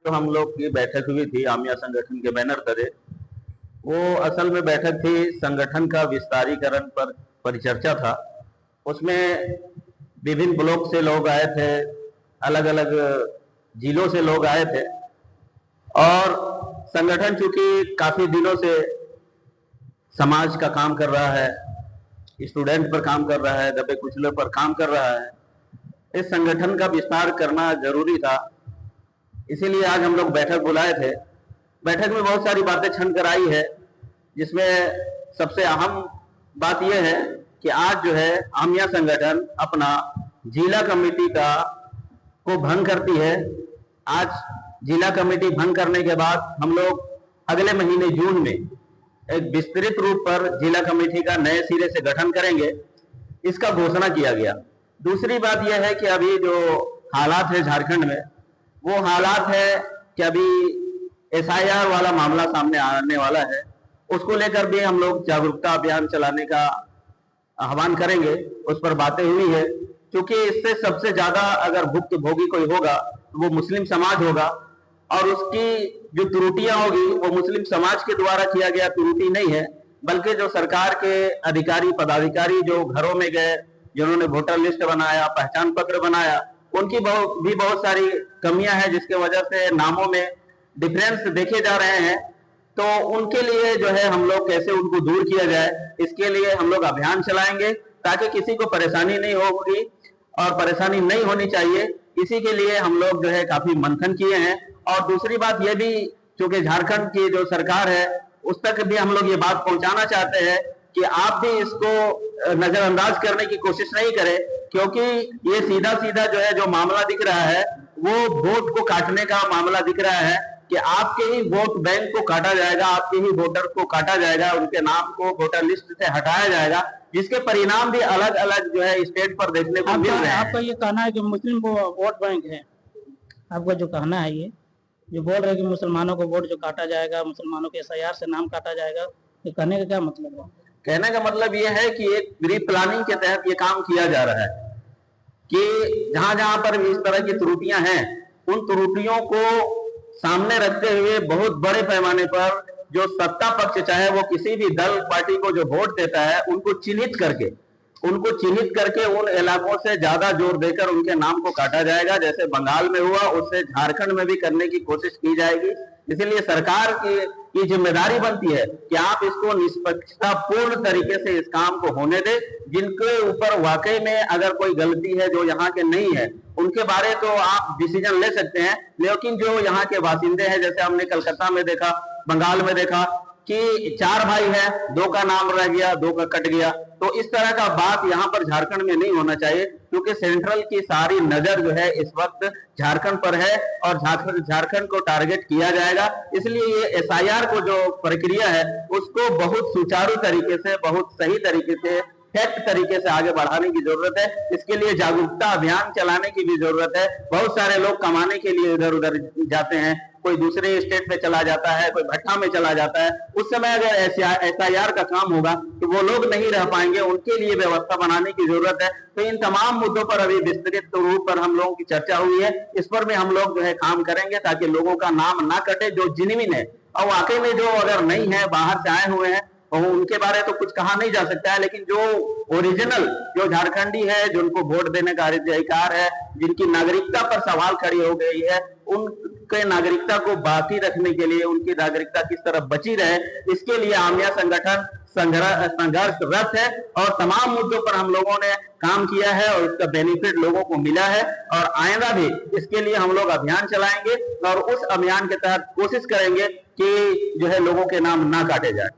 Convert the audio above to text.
तो हम लोग की बैठक हुई थी आमिया संगठन के बैनर तले। वो असल में बैठक थी संगठन का विस्तारीकरण पर परिचर्चा था। उसमें विभिन्न ब्लॉक से लोग आए थे, अलग अलग जिलों से लोग आए थे और संगठन चूंकि काफी दिनों से समाज का काम कर रहा है, स्टूडेंट पर काम कर रहा है, दबे कुचले पर काम कर रहा है, इस संगठन का विस्तार करना जरूरी था। इसीलिए आज हम लोग बैठक बुलाए थे। बैठक में बहुत सारी बातें छन कर आई है, जिसमें सबसे अहम बात यह है कि आज जो है आमिया संगठन अपना जिला कमेटी को भंग करती है। आज जिला कमेटी भंग करने के बाद हम लोग अगले महीने जून में एक विस्तृत रूप पर जिला कमेटी का नए सिरे से गठन करेंगे, इसका घोषणा किया गया। दूसरी बात यह है कि अभी जो हालात है झारखंड में, वो हालात है कि अभी एसआईआर वाला मामला सामने आने वाला है। उसको लेकर भी हम लोग जागरूकता अभियान चलाने का आह्वान करेंगे। उस पर बातें हुई है, क्योंकि इससे सबसे ज्यादा अगर भुक्तभोगी कोई होगा तो वो मुस्लिम समाज होगा, और उसकी जो त्रुटियां होगी वो मुस्लिम समाज के द्वारा किया गया त्रुटि नहीं है, बल्कि जो सरकार के अधिकारी पदाधिकारी जो घरों में गए, जिन्होंने वोटर लिस्ट बनाया, पहचान पत्र बनाया, उनकी बहुत सारी कमियां हैं, जिसके वजह से नामों में डिफरेंस देखे जा रहे हैं। तो उनके लिए जो है हम लोग कैसे उनको दूर किया जाए, इसके लिए हम लोग अभियान चलाएंगे ताकि किसी को परेशानी नहीं होगी और परेशानी नहीं होनी चाहिए। इसी के लिए हम लोग जो है काफी मंथन किए हैं। और दूसरी बात यह भी, चूंकि झारखंड की जो सरकार है उस तक भी हम लोग ये बात पहुंचाना चाहते हैं कि आप भी इसको नजरअंदाज करने की कोशिश नहीं करें, क्योंकि ये सीधा सीधा जो है जो मामला दिख रहा है वो वोट को काटने का मामला दिख रहा है कि आपके ही वोट बैंक को काटा जाएगा, आपके ही वोटर को काटा जाएगा, उनके नाम को वोटर लिस्ट से हटाया जाएगा, जिसके परिणाम भी अलग अलग जो है स्टेट पर देखने को मिल रहे हैं। आपका ये कहना है कि मुस्लिम वोट बैंक है, आपका जो कहना है ये जो बोल रहे हैं कि मुसलमानों को वोट जो काटा जाएगा, मुसलमानों के एसआईआर से नाम काटा जाएगा, ये कहने का क्या मतलब है? कहने का मतलब ये है कि एक प्री प्लानिंग के तहत ये काम किया जा रहा है कि जहां जहां पर इस तरह की त्रुटियां हैं, उन त्रुटियों को सामने रखते हुए बहुत बड़े पैमाने पर जो सत्ता पक्ष, चाहे वो किसी भी दल पार्टी को जो वोट देता है, उनको चिन्हित करके उन इलाकों से ज्यादा जोर देकर उनके नाम को काटा जाएगा। जैसे बंगाल में हुआ, उससे झारखंड में भी करने की कोशिश की जाएगी। इसीलिए सरकार की जिम्मेदारी बनती है कि आप इसको निष्पक्षतापूर्ण तरीके से इस काम को होने दें। जिनके ऊपर वाकई में अगर कोई गलती है, जो यहाँ के नहीं है, उनके बारे तो आप डिसीजन ले सकते हैं, लेकिन जो यहाँ के बासिंदे हैं, जैसे हमने कलकत्ता में देखा, बंगाल में देखा कि 4 भाई हैं, 2 का नाम रह गया, 2 का कट गया। तो इस तरह का बात यहाँ पर झारखंड में नहीं होना चाहिए, क्योंकि सेंट्रल की सारी नजर जो है इस वक्त झारखंड पर है और झारखंड को टारगेट किया जाएगा। इसलिए ये एसआईआर को जो प्रक्रिया है उसको बहुत सुचारू तरीके से, बहुत सही तरीके से, फैक्ट तरीके से आगे बढ़ाने की जरूरत है। इसके लिए जागरूकता अभियान चलाने की भी जरूरत है। बहुत सारे लोग कमाने के लिए इधर उधर जाते हैं, कोई दूसरे स्टेट में चला जाता है, कोई भट्टा में चला जाता है। उस समय अगर एसआईआर का काम होगा तो वो लोग नहीं रह पाएंगे, उनके लिए व्यवस्था बनाने की जरूरत है। तो इन तमाम मुद्दों पर अभी विस्तृत रूप पर हम लोगों की चर्चा हुई है। इस पर भी हम लोग जो है काम करेंगे ताकि लोगों का नाम ना कटे, जो जिनविन है और वाकई में जो अगर नहीं है, बाहर से आए हुए हैं, उनके बारे तो कुछ कहा नहीं जा सकता है, लेकिन जो ओरिजिनल जो झारखंडी है, जिनको वोट देने का अधिकार है, जिनकी नागरिकता पर सवाल खड़ी हो गई है, उनके नागरिकता को बाकी रखने के लिए, उनकी नागरिकता किस तरह बची रहे, इसके लिए आमिया संगठन संघर्षरत है और तमाम मुद्दों पर हम लोगों ने काम किया है और इसका बेनिफिट लोगों को मिला है। और आइंदा भी इसके लिए हम लोग अभियान चलाएंगे और उस अभियान के तहत कोशिश करेंगे कि जो है लोगों के नाम ना काटे जाए।